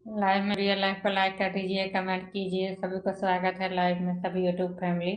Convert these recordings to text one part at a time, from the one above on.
Live में real life को like कर दीजिए, कमेंट कीजिए। सभी को स्वागत है लाइव में, सभी यूट्यूब फैमिली।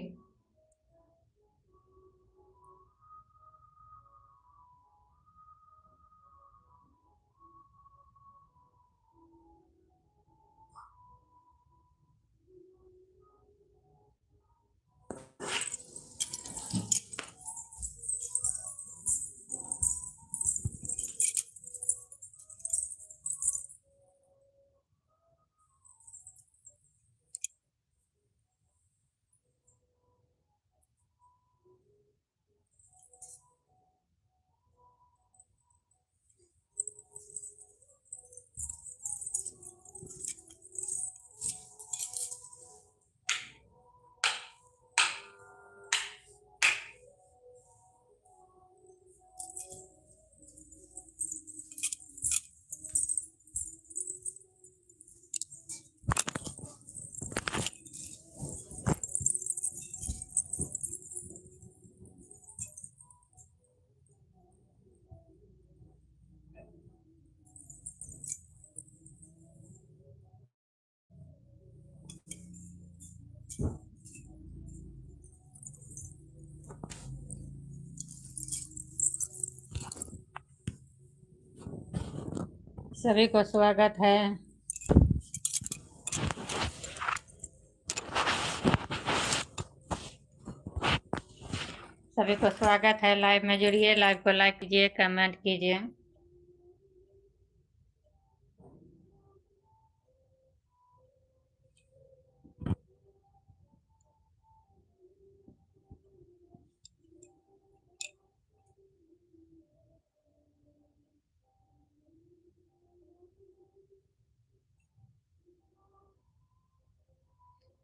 सभी को स्वागत है। सभी को स्वागत है, लाइव में जुड़िए, लाइव को लाइक कीजिए, कमेंट कीजिए।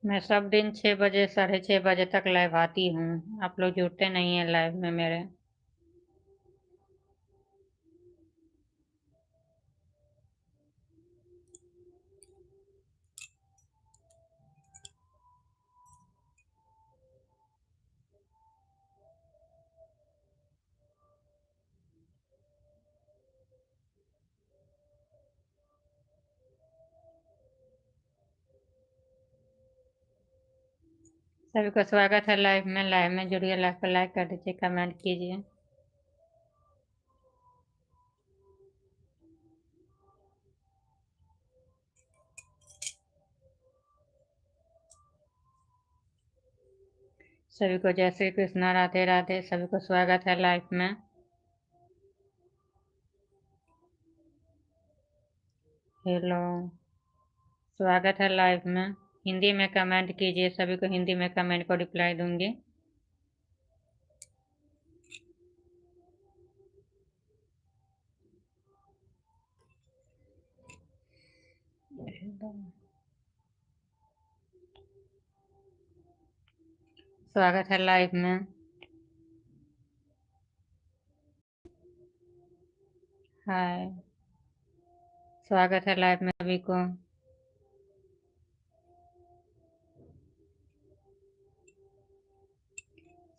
मैं सब दिन 6 बजे 6:30 तक लाइव आती हूँ। आप लोग जुड़ते नहीं हैं लाइव में मेरे। सभी को स्वागत है लाइव में। लाइव में जुड़िए, लाइव को लाइक कर दीजिए, कमेंट कीजिए। सभी को जय श्री कृष्णा, राधे राधे। सभी को स्वागत है लाइव में। हेलो, स्वागत है लाइव में। हिंदी में कमेंट कीजिए, सभी को हिंदी में कमेंट को रिप्लाई दूंगी। स्वागत है लाइव में। हाय, स्वागत है लाइव में सभी को।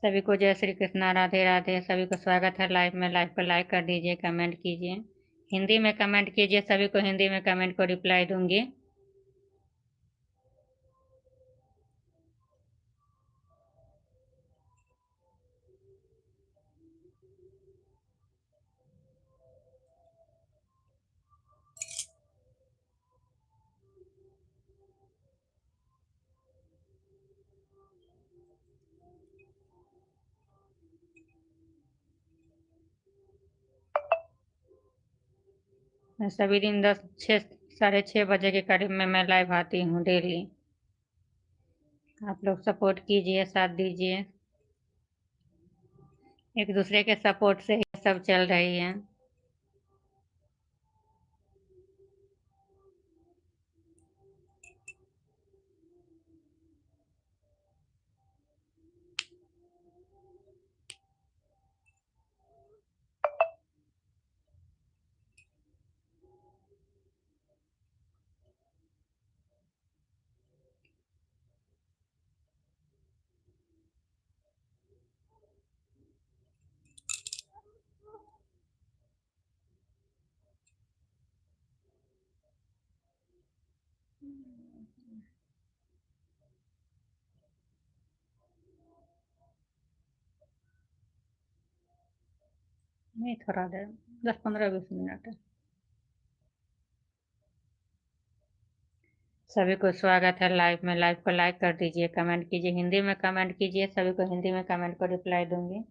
सभी को जय श्री कृष्णा, राधे राधे। सभी को स्वागत है लाइव में। लाइव को लाइक कर दीजिए, कमेंट कीजिए। हिंदी में कमेंट कीजिए, सभी को हिंदी में कमेंट को रिप्लाई दूंगी। मैं सभी दिन 6:30 के करीब में मैं लाइव आती हूँ डेली। आप लोग सपोर्ट कीजिए, साथ दीजिए। एक दूसरे के सपोर्ट से ही सब चल रही है। नहीं, थोड़ा देर, 10-15-20 मिनट। सभी को स्वागत है लाइव में। लाइव को लाइक कर दीजिए, कमेंट कीजिए, हिंदी में कमेंट कीजिए, सभी को हिंदी में कमेंट को रिप्लाई दूंगी।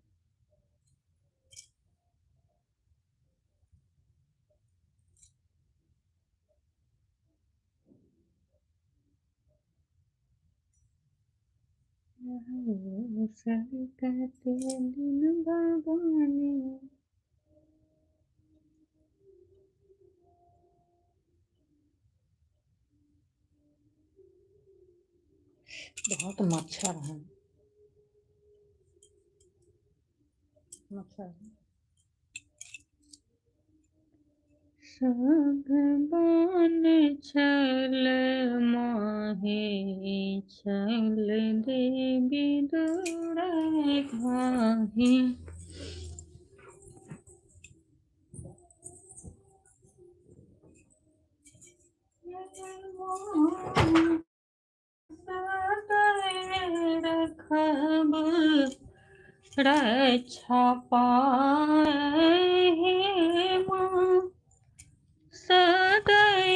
कहते दिन भगवानी। बहुत मच्छर है, मच्छर। सगबान छल मोहे छल देवी दुराई घाही। रखब रक्षा पाहि माँ, सदै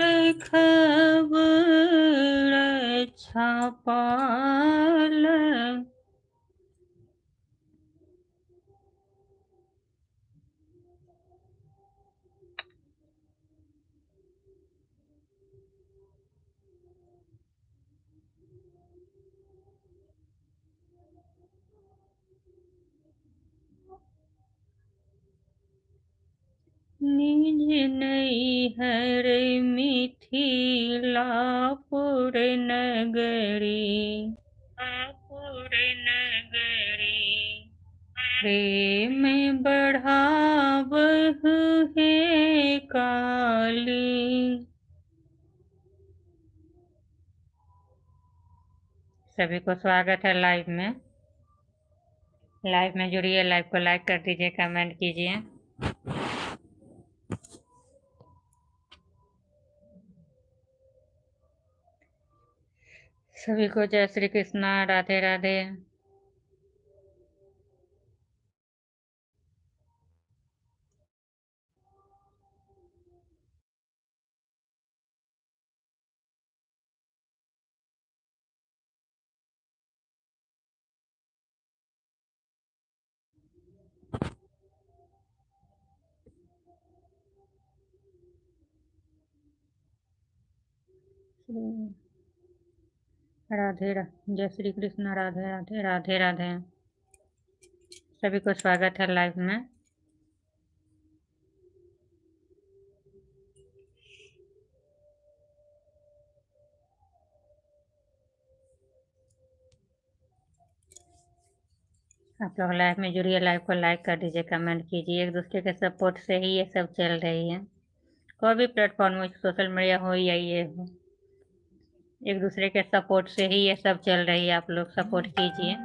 रखब रक्षा पाल। निज नैहर मिथिलापुर नगरी, प्रेम बढ़ावहु हे काली। सभी को स्वागत है लाइव में। लाइव में जुड़िए, लाइव को लाइक कर दीजिए, कमेंट कीजिए। सभी को जय श्री कृष्णा, राधे राधे। राधे जय श्री कृष्ण, राधे राधे, राधे राधे। सभी को स्वागत है लाइव में। आप लोग लाइव में जुड़िए, लाइव को लाइक कर दीजिए, कमेंट कीजिए। एक दूसरे के सपोर्ट से ही ये सब चल रही है। कोई भी प्लेटफॉर्म हो, सोशल मीडिया हो या ये हो, एक दूसरे के सपोर्ट से ही ये सब चल रही है। आप लोग सपोर्ट कीजिए।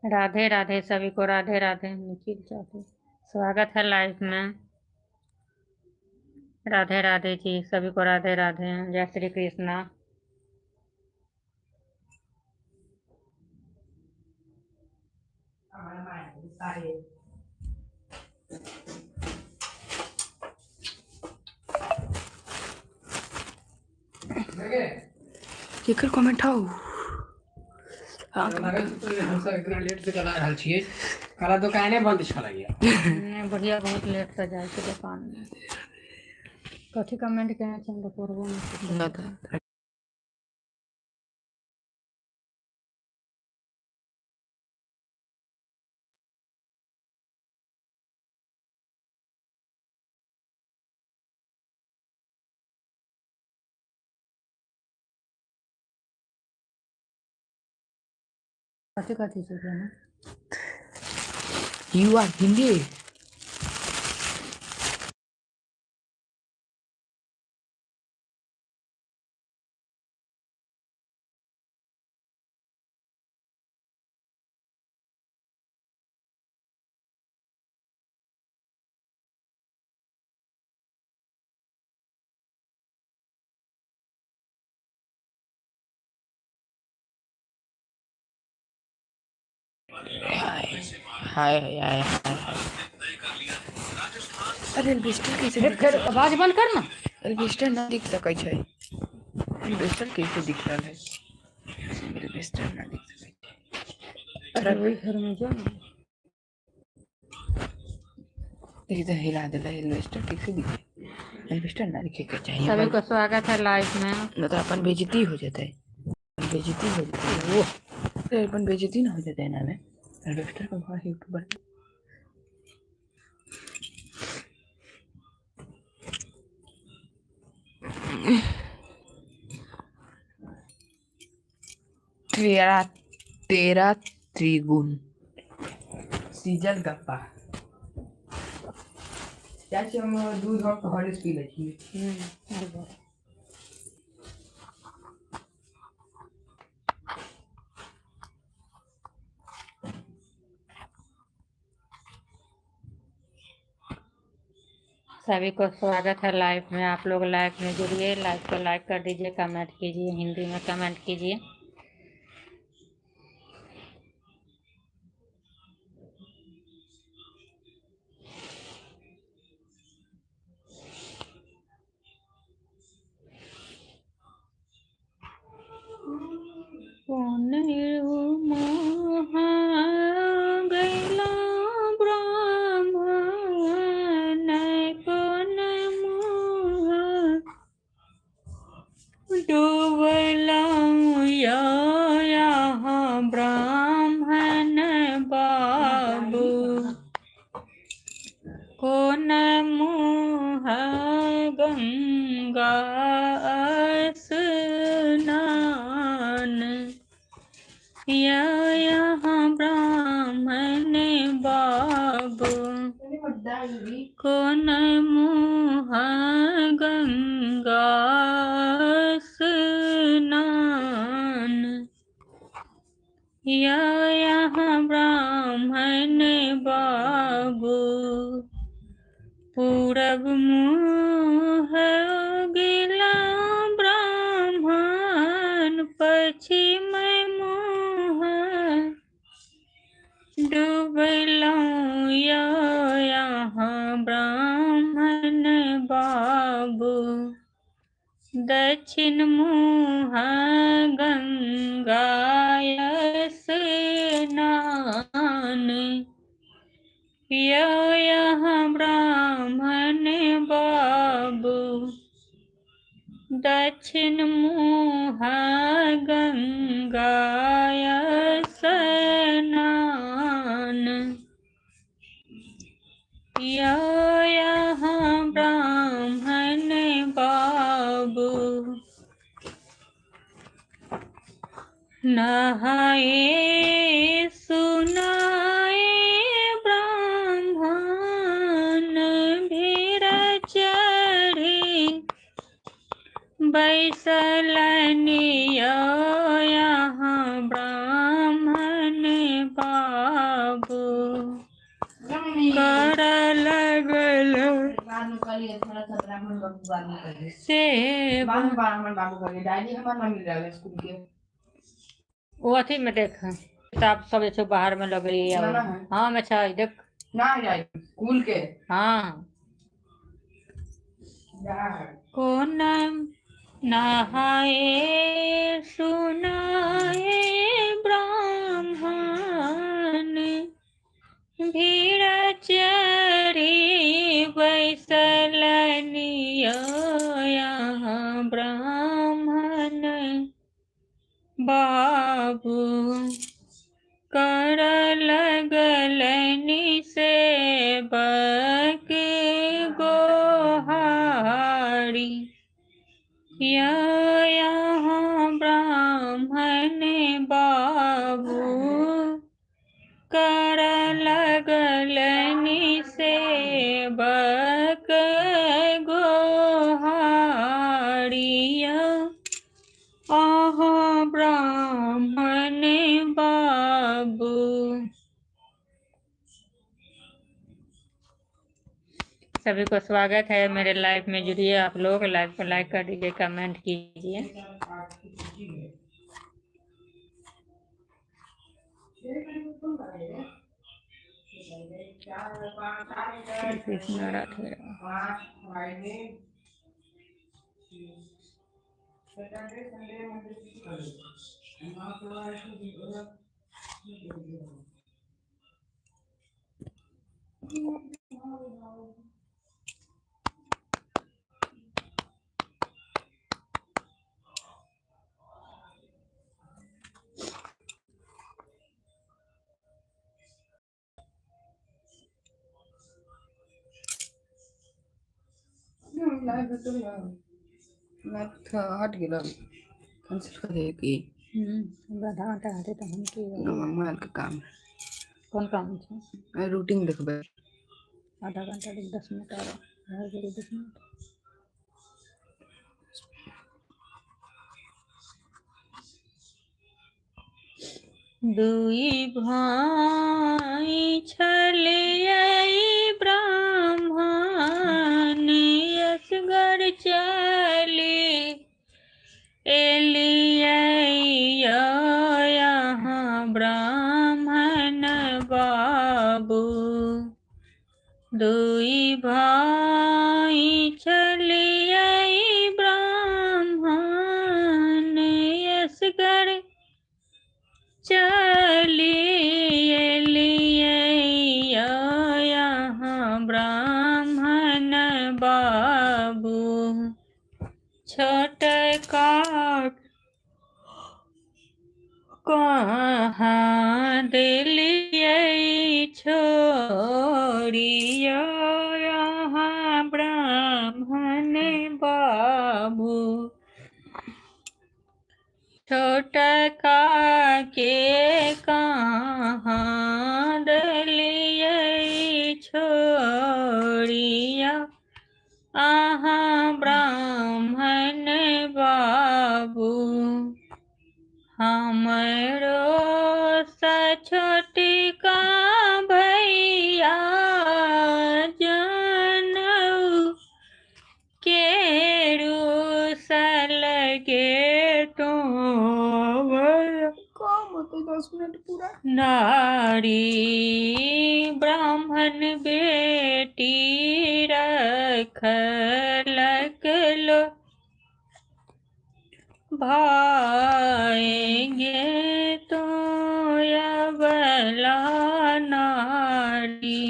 राधे राधे सभी को, राधे राधे। निखिल जाधव, स्वागत है लाइव में। राधे राधे जी, सभी को राधे राधे। जय श्री कृष्णा। केकर कमेंट आओ लेट से करा रहल छियै, करा दुकाने बंद छलैया। नहीं बढ़िया, बहुत लेट से जाए छै दुकान में। कथी कमेंट केने छै हम पढ़बो नहीं केलियै। कथी कथी छै केने? यू आर हिंदी हाय हाय हाय। अरे एल्वेस्टर कैसे फिर आवाज बंद कर ना। एल्वेस्टर ना दिख सकै छै। एल्वेस्टर कैसे दिख रहा है? एल्वेस्टर ना दिख सकै छै। अरे वही घर में जो ना इधर हिला दे एल्वेस्टर कैसे दिखे? एल्वेस्टर ना दिखे के चाहिए। सभी को स्वागत है लाइव में। न तो अपन बेइज्जती हो जाता है। बेइज्जती हो जाती है वो। तो अपन बेइज्जती ना हो जाता है ना में एल्वेस्टर का भाई यूट्यूबर। तेरा तेरा त्रिगुण सीजल गप्पा चाची हम दूध और हॉर्लिक्स पी लै छी। सभी को स्वागत है लाइव में। आप लोग लाइव में जुड़िए, लाइव को लाइक कर दीजिए, कमेंट कीजिए, हिंदी में कमेंट कीजिए। कोन मुँह गंगा स्नान, यहाँ ब्राह्मण बाबू पूरब मुँह गिला ब्राह्मण पश्चिम मुँह डूबलौं यहाँ ब्राह्मण बाबू दक्षिण मुँह गंगा स्नान, यहाँ ब्राह्मण बाबू दक्षिण मुँह गंगा स्नान, यहाँ ब्राह्मण बाबू नहाए सुनाए ब्राह्मण भीड़ चढ़ी बैसलनिया, यहाँ ब्राह्मण बाबू कर लगल से वो अथी में देख किताब सब ऐसे बाहर में लग रही है। हाँ में अच्छा देख स्कूल के हाँ कौन नहाए सुनाए ब्राह्मण भीड़ चढ़ी बैसलनिया, यहाँ ब्राह्मण बाबू कर लगलनि सेवक गोहारी, यहाँ ब्राह्मण बाबू कर लगलनि सेवक गोहारिया, आहा ब्राह्मण बाबू। सभी को स्वागत है मेरे लाइव में, जुड़िए आप लोग, लाइव को लाइक कर दीजिए, कमेंट कीजिए। कृष्ण राधे हट गेल कैंसिल कर दे की आधा घंटा हटे तो हम की मोबाइल का काम कौन काम है रूटीन देखबे आधा घंटा 10 मिनट और 10 मिनट दुई भाई छलियै ब्राह्मण असगर चली एलियै यहाँ ब्राह्मण बाबू दुई भाई छलियै ब्राह्मण असगर चलिए यहाँ ब्राह्मण बाबू छोट काट कहाँ दिलिए छोड़िया यहाँ ब्राह्मण बाबू छोटा के कहाँ दलिए छोड़िया छोटी का भैया जनऊ केरू सलगे तो काम होते 10 मिनट पूरा। नारी ब्राह्मण बेटी रखलक लो भाएंगे तो अबला नारी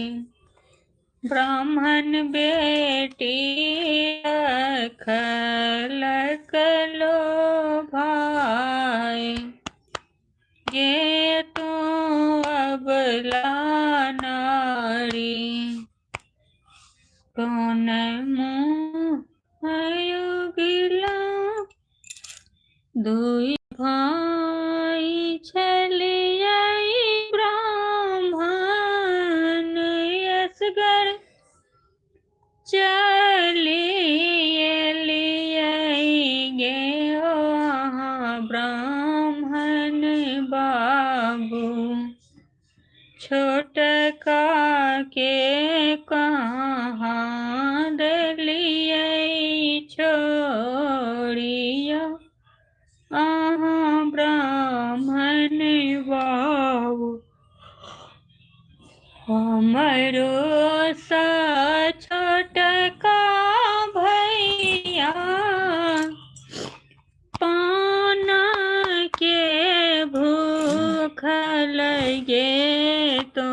ब्राह्मण बेटी रखलक लो भाई ये तो अबला नारी कौन मुँह युगिला दुई भाई छलियै ब्राह्मण यसगर चलिए गे ब्राह्मण बाबू छोटका के कहाँ दलिए छोड़िया ब्राह्मण बाबू हमरो सा छोटका भैया पाना के भूख लगे तो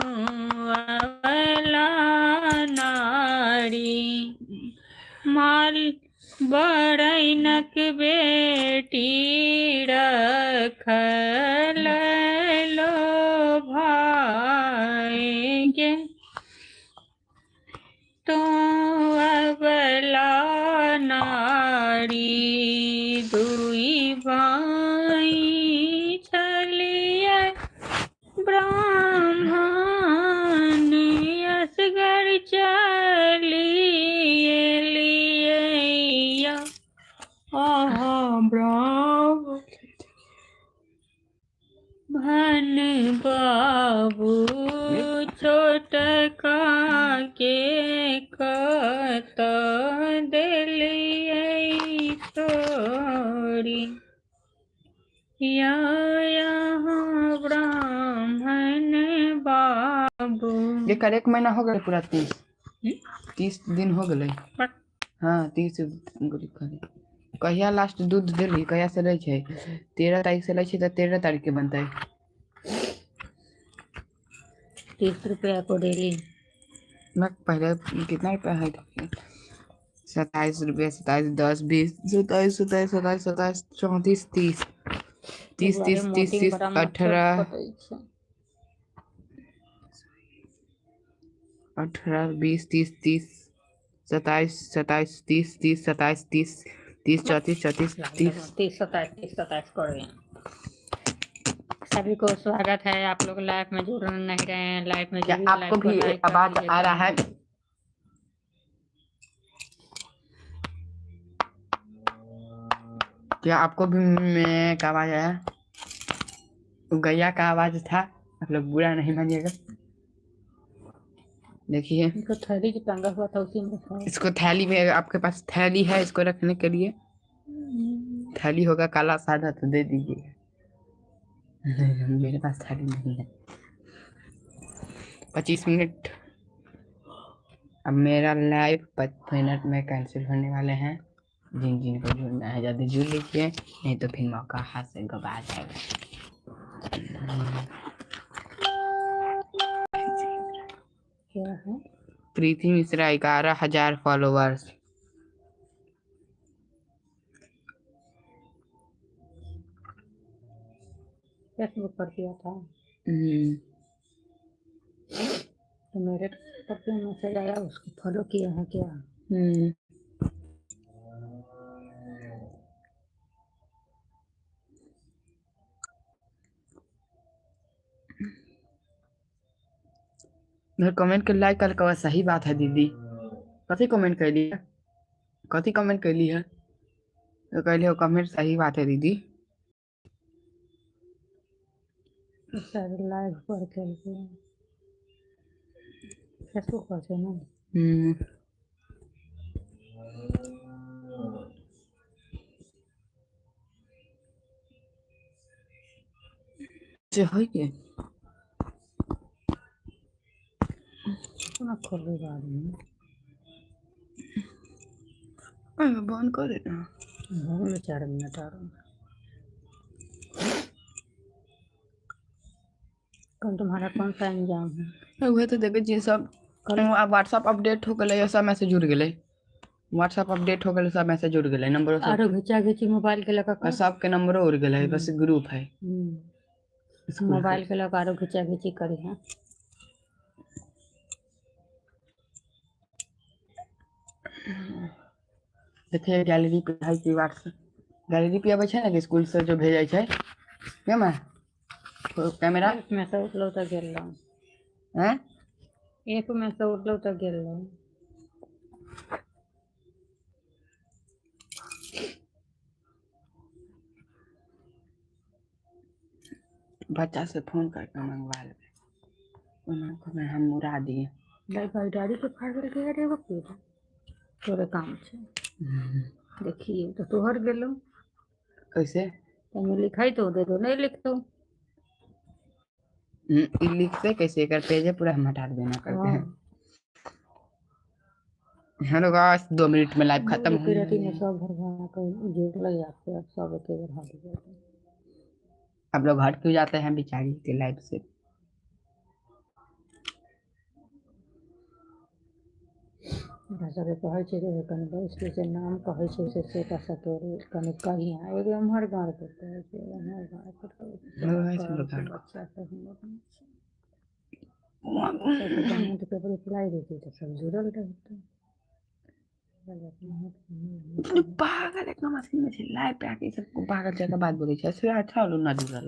अबला नारी माल बड़ैनक बेटी रखल लो भाएंगे तो अबला नारी दुई भाई छलिए ब्राह्मण यसगर चलिए लिए ब्राह्मण बाबू छोटका के कत दिलिए तोरी यहाँ ब्राह्मण बाबू एकर 1 महीना हो गए पूरा 30 दिन हो गए। हाँ 30 गो लिखल है। कहिया लास्ट दूध देली कहिया से लै छै 13 तारीख से लै छै तऽ 13 तारीख के बनतै 30 रुपया को डेली ना पहले कितना रुपया है 27 रुपया 27 10 20 27 27 27 27 34 30 30 30 30 30 18 18 20 30 30 27 27 30 30 27 30 30 34 34 30 30 27 करें। सभी को स्वागत है। आप लोग लाइव में जुड़ नहीं रहे हैं, लाइव में क्या जुड़िए, आपको लाइव को भी लाइक कर आवाज दीजिए, आ रहा है? क्या आपको भी मेरे का आवाज आया? गैया का आवाज था, आप लोग बुरा नहीं मानिएगा। देखिए इनको थैली जो टंगा हुआ था उसी में था। इसको थैली में, आपके पास थैली है इसको रखने के लिए? थैली होगा काला सादा तो दे दीजिए। मेरे पास थैली नहीं है। 25 मिनट अब मेरा लाइव 5 मिनट में कैंसिल होने वाले हैं। जिन जिन को जुड़ना है जल्दी जुड़ लीजिए, नहीं तो फिर मौका हाथ से गवा जाएगा। क्या है? प्रीति मिश्रा 11,000 फॉलोवर्स। फेसबुक पर किया था तो मेरे पर मैसेज आया, उसको फॉलो किया है क्या? कमेंट कर लाइक कर कवा सही बात है दीदी। कथी कमेंट कैली है? कथी कमेंट कैली है? तो कहली हो कमेंट सही बात है दीदी। शायद लाइव पर खेलते हैं फेसबुक पर से ना से है के ना खोले बाद में बंद कर देना हो गए 4 मिनट और कल तुम्हारा कौन सा एग्जाम है वह तो देखे जी सब व्हाट्सएप अपडेट हो गए सब मैसेज जुड़ गए व्हाट्सएप अपडेट हो गए सब मैसेज जुड़ गए नंबर सब आरो घिचा घिची मोबाइल के लगा कर सबके नंबरो उड़ गए बस ग्रुप है स्कूल मोबाइल के लगा आरो घिचा घिची करी है देखे गैलरी पे है कि व्हाट्सएप गैलरी पे आबै छै ना कि स्कूल से जो भेजै छै क्या मैं कैमरा एक में से उठलो तो गेल हैं एक में से उठलो तो गेल बच्चा से फोन करके मंगवा लेबै को हम मुरा दिए भाई डायरी के फाड़ के अरे वो फिर तोरे काम छे देखिए तो तोहर गेलो कैसे तमे लिखाई तो दे दो नहीं लिखतो लिखते कैसे कर पेजे पूरा हम हटा देना करते हैं हेलो गाइस 2 मिनट में लाइव खत्म हो राती में सब भर भर कर जोड़ ले जाते हैं सब एक बार हाथ जाते आप लोग हट क्यों जाते हैं बेचारी के लाइव से सबके कहै छै रे कनि बैस के नाम कहै छै से का सतोरे कनि कही एगो हमर गाँव के कहै छै हमर गाँव के बच्चा सब कमेंट पे रिप्लाई देती तो सब जुड़ल रहते पागल एक मशीन में लाइव पे आके सबको पागल जगह बात बोले छै ऐसे अच्छा लोग ना जुड़ल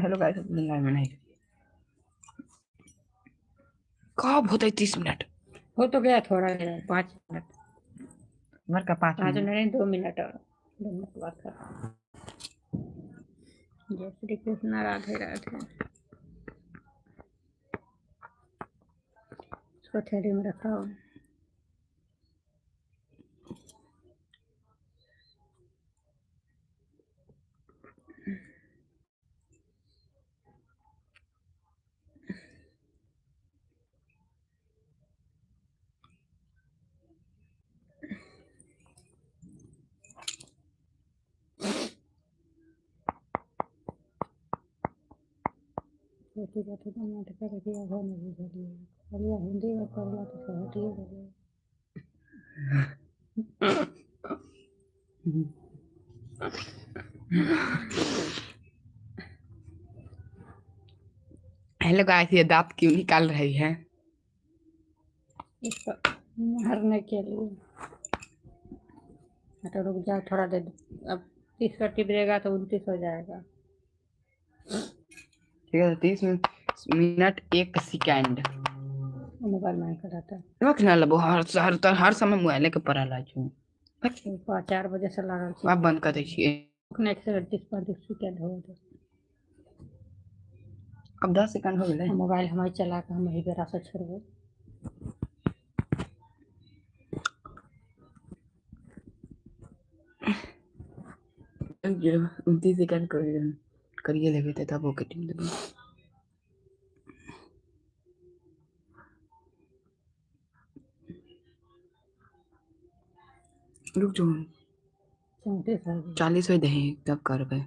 हेलो गाइस लाइव में नहीं कब होता है 30 मिनट हो तो गया थोड़ा 5 मिनट घर का 5 5 मिनट नहीं 2 मिनट और 2 मिनट बात कर जय श्री कृष्ण राधे राधे इसको थैली में रखा छोटी बात तो नाटक करके आधा नहीं भरी चलिए हिंदी में करला तो सहटिए गए हेलो गाइस ये दांत क्यों निकाल रही है इसको मारने के लिए तो रुक जाओ थोड़ा देर अब 30 का टिपरेगा तो 29 हो जाएगा ठीक है 30 मिनट 1 सेकंड मोबाइल में कराता है रख ना लो हर समय मोबाइल के पड़ा ला छु 4 बजे से लागल छी आप बंद कर दै छियै 1:38 सेकंड हो गए अब 10 सेकंड हो गए मोबाइल हमारे चला के हम वही बेरा से छोड़बे ये 29 सेकंड करिए लेबे तब वो कटिंग देबे रुक जाओ 34 40 हो दे तब करबे